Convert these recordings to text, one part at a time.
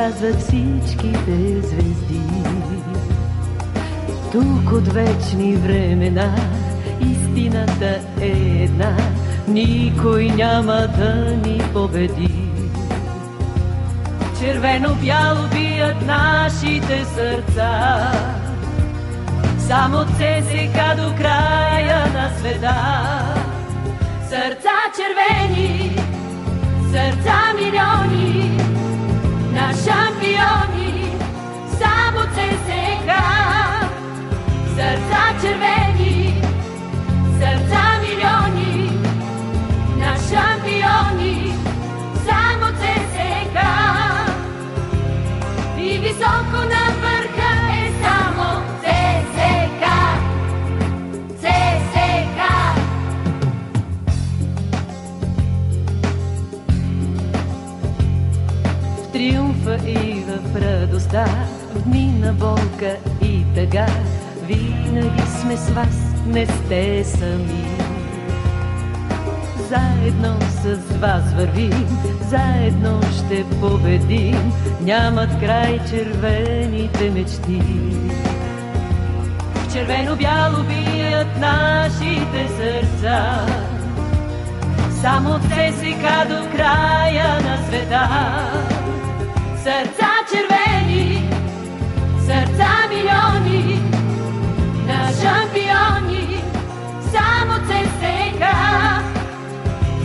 казват всичките звезди. Тук от вечни времена истината е една, никой няма да ни победи. Червено-бяло бият нашите сърца, само от ЦСКА до края на света. Сърца червени, сърца милиони, на шампиони, само ЦСКА. Сърца червени, сърца милиони, на шампиони, само ЦСКА. И високо на върха е само ЦСКА. ЦСКА. В триумфа и в радостта, в дни на болка и тъга, винаги сме с вас, не сте сами. Заедно с вас вървим, заедно ще победим, нямат край червените мечти. В червено-бяло бият нашите сърца, само от ЦСКА до края на света. Сърца червени, сърца милиони, на шампиони, само ЦСКА.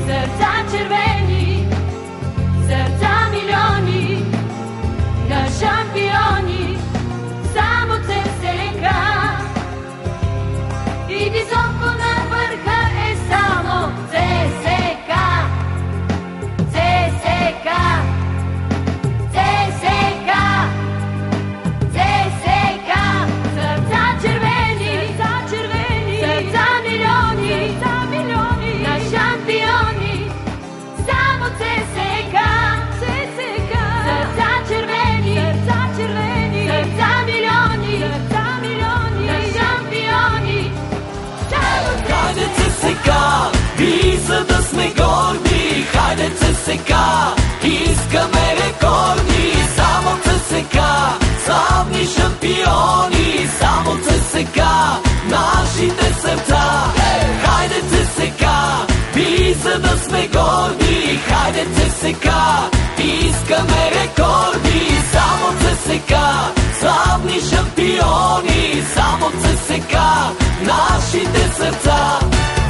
Сърца червени, сърца милиони, на шампиони, само ЦСКА. И високо на върха е само ЦСКА. ЦСКА. ЦСКА. ЦСКА. Сърца червени, сърца милиони, на шампиони, само ЦСКА. Сърца червени, сърца милиони, на шампиони, само Хайде ЦСКА, и за да сме горди, хайде ЦСКА, искаме рекорди, само ЦСКА, славни шампиони, само ЦСКА, нашите сърца. Хайде ЦСКА, и за да сме горди, хайде ЦСКА, искаме рекорди, само ЦСКА, славни шампиони, само ЦСКА, нашите сърца.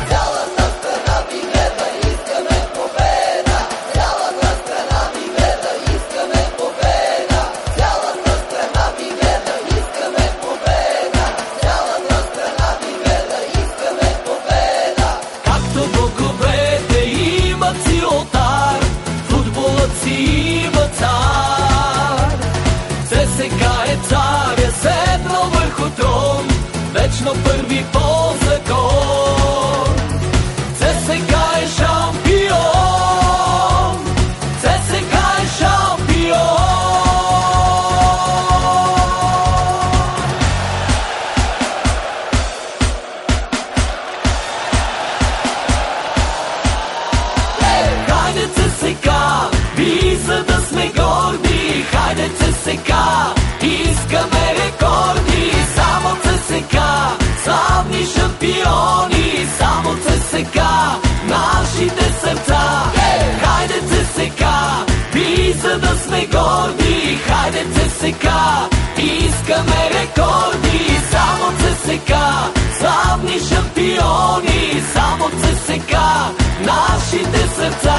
Цялата страна ви гледа, искаме победа. Цялата страна ви гледа, искаме победа. Цялата страна ви гледа, искаме победа. Цялата страна ви гледа, искаме победа. Както боговете имат си олтар, футболът си има цар. ЦСКА е царя, седнал върху трон, вечно първи по закон. ЦСКА е шампион, ЦСКА е шампион. Хайде ЦСКА, и за да сме горди, хайде ЦСКА, искаме рекорди, само ЦСКА, славни шампиони, само ЦСКА, нашите сърца. Хайде ЦСКА, и за да сме горди, хайде ЦСКА, искаме рекорди, само ЦСКА, славни шампиони, само ЦСКА, нашите сърца.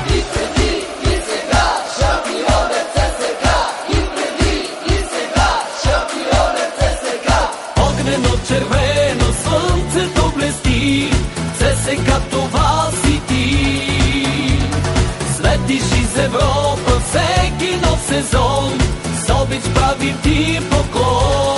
И преди, и сега, шампион е ЦСКА. И преди, и сега, шампион е ЦСКА. Огнено червено слънцето блести, ЦСКА това си ти. Светиш из Европа всеки нов сезон, с обич прави ти поклон.